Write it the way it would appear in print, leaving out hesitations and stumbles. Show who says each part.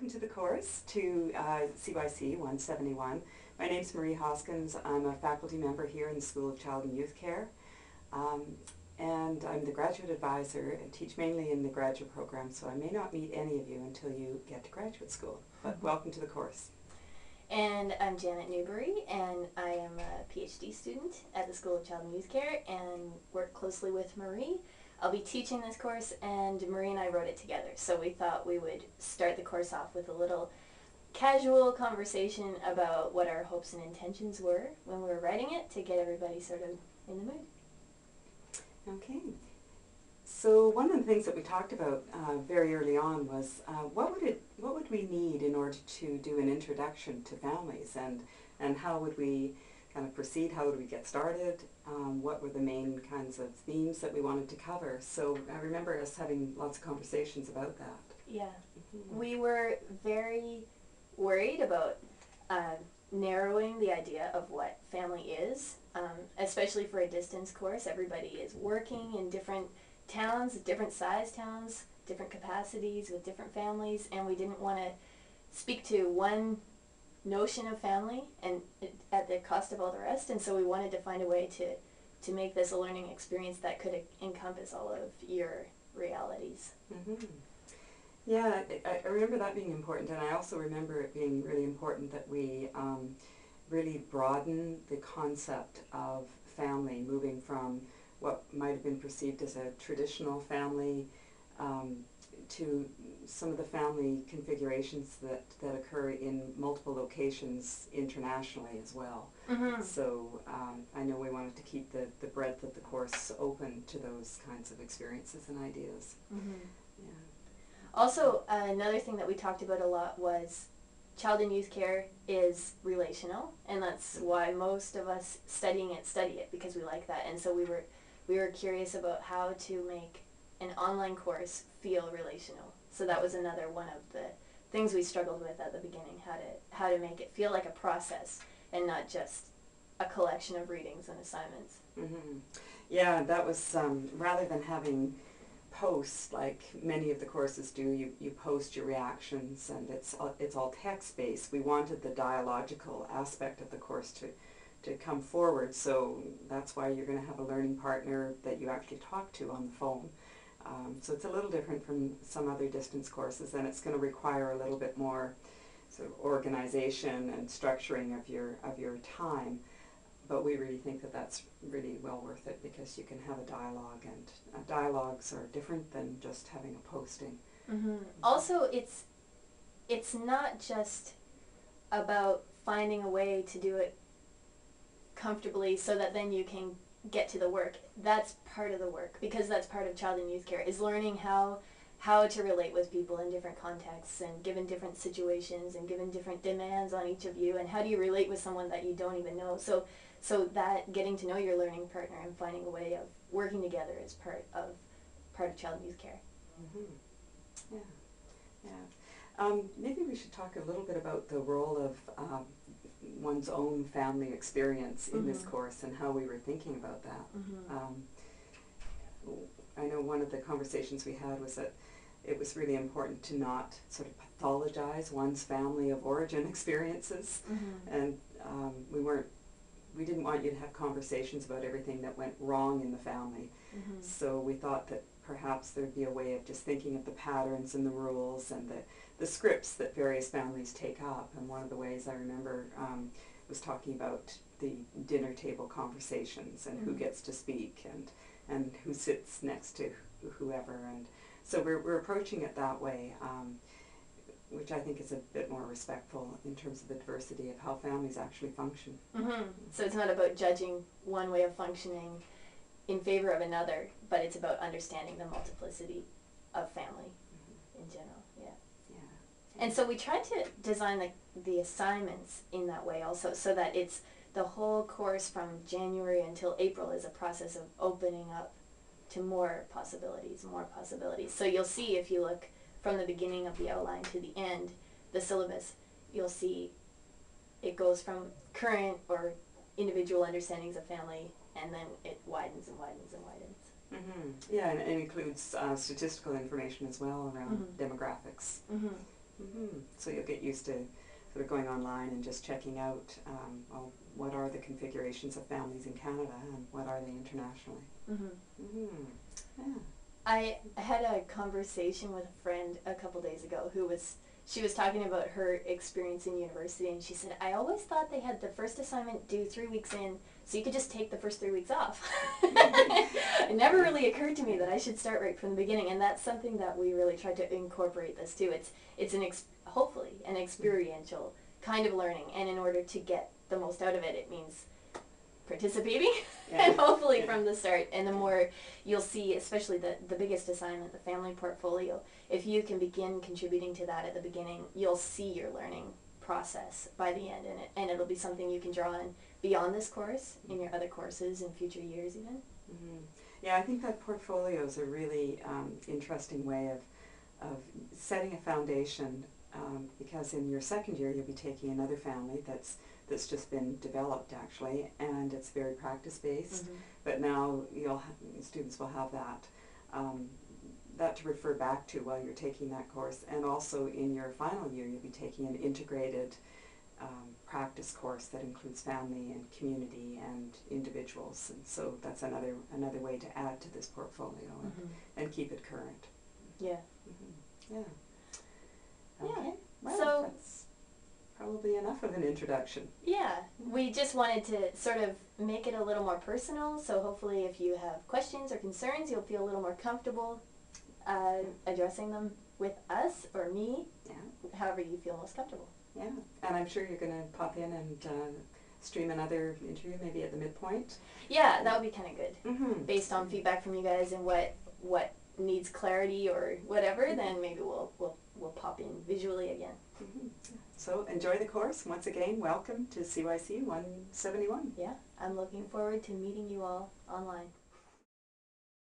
Speaker 1: welcome to the course, to CYC 171. My name's Marie Hoskins. I'm a faculty member here in the School of Child and Youth Care. And I'm the graduate advisor and teach mainly in the graduate program, so I may not meet any of you until you get to graduate school. But welcome to the course.
Speaker 2: And I'm Janet Newbury, and I am a PhD student at the School of Child and Youth Care and work closely with Marie. I'll be teaching this course, and Marie and I wrote it together, so we thought we would start the course off with a little casual conversation about what our hopes and intentions were when we were writing it to get everybody sort of in the mood.
Speaker 1: Okay. So one of the things that we talked about very early on was what would we need in order to do an introduction to families, and how would we kind of proceed, how would we get started, what were the main kinds of themes that we wanted to cover. So I remember us having lots of conversations about that.
Speaker 2: Yeah. We were very worried about narrowing the idea of what family is, especially for a distance course. Everybody is working in different towns, different size towns, different capacities with different families, and we didn't want to speak to one notion of family and at the cost of all the rest, and so we wanted to find a way to make this a learning experience that could encompass all of your realities.
Speaker 1: Mm-hmm. Yeah, I remember that being important, and I also remember it being really important that we really broaden the concept of family, moving from what might have been perceived as a traditional family to some of the family configurations that occur in multiple locations internationally as well.
Speaker 2: Mm-hmm.
Speaker 1: So I know we wanted to keep the breadth of the course open to those kinds of experiences and ideas.
Speaker 2: Mm-hmm.
Speaker 1: Yeah.
Speaker 2: Also, another thing that we talked about a lot was child and youth care is relational, and that's why most of us study it because we like that. And so we were curious about how to make an online course feel relational. So that was another one of the things we struggled with at the beginning, how to make it feel like a process and not just a collection of readings and assignments.
Speaker 1: Mm-hmm. Yeah, that was rather than having posts like many of the courses do, you post your reactions and it's all text-based. We wanted the dialogical aspect of the course to come forward, so that's why you're going to have a learning partner that you actually talk to on the phone. So it's a little different from some other distance courses, and it's going to require a little bit more sort of organization and structuring of your time. But we really think that that's really well worth it because you can have a dialogue, and dialogues are different than just having a posting.
Speaker 2: Mm-hmm. Also, it's not just about finding a way to do it comfortably so that then you can get to the work. That's part of the work, because that's part of child and youth care, is learning how to relate with people in different contexts and given different situations and given different demands on each of you, and how do you relate with someone that you don't even know. So that getting to know your learning partner and finding a way of working together is part of child and youth care.
Speaker 1: Mm-hmm. Yeah. Maybe we should talk a little bit about the role of one's own family experience in this course and how we were thinking about that. I know one of the conversations we had was that it was really important to not sort of pathologize one's family of origin experiences, and we didn't want you to have conversations about everything that went wrong in the family. So we thought that perhaps there'd be a way of just thinking of the patterns and the rules and the scripts that various families take up. And one of the ways I remember was talking about the dinner table conversations and who gets to speak and who sits next to whoever. And so we're approaching it that way, which I think is a bit more respectful in terms of the diversity of how families actually function.
Speaker 2: So it's not about judging one way of functioning in favor of another, but it's about understanding the multiplicity of family in general. And so we tried to design the assignments in that way also, so that it's the whole course from January until April is a process of opening up to more possibilities. So you'll see, if you look from the beginning of the outline to the end, the syllabus, you'll see it goes from current or individual understandings of family, and then it widens and widens and widens.
Speaker 1: Yeah, and it includes statistical information as well around demographics. So you'll get used to sort of going online and just checking out, well, what are the configurations of families in Canada and what are they internationally. Yeah.
Speaker 2: I had a conversation with a friend a couple days ago she was talking about her experience in university, and she said, I always thought they had the first assignment due 3 weeks in, so you could just take the first 3 weeks off. It never really occurred to me that I should start right from the beginning, and that's something that we really tried to incorporate this too. It's hopefully an experiential kind of learning, and in order to get the most out of it, it means participating and hopefully from the start. And the more you'll see, especially the biggest assignment, the family portfolio, if you can begin contributing to that at the beginning, you'll see your learning process by the end, and it'll be something you can draw on beyond this course in your other courses in future years even.
Speaker 1: Yeah, I think that portfolio is a really interesting way of setting a foundation, because in your second year you'll be taking another family that's just been developed actually, and it's very practice-based, but now students will have that to refer back to while you're taking that course, and also in your final year you'll be taking an integrated practice course that includes family and community and individuals, and so that's another way to add to this portfolio and keep it current.
Speaker 2: Yeah.
Speaker 1: Yeah.
Speaker 2: Yeah.
Speaker 1: Okay. Well,
Speaker 2: so
Speaker 1: that's probably enough of an introduction.
Speaker 2: Yeah, we just wanted to sort of make it a little more personal, so hopefully if you have questions or concerns, you'll feel a little more comfortable addressing them with us or me, however you feel most comfortable.
Speaker 1: Yeah, and I'm sure you're going to pop in and stream another interview maybe at the midpoint.
Speaker 2: Yeah, that would be kind of good. Based on feedback from you guys and what needs clarity or whatever, then maybe we'll pop in visually again.
Speaker 1: So enjoy the course. Once again, welcome to CYC 171.
Speaker 2: Yeah, I'm looking forward to meeting you all online.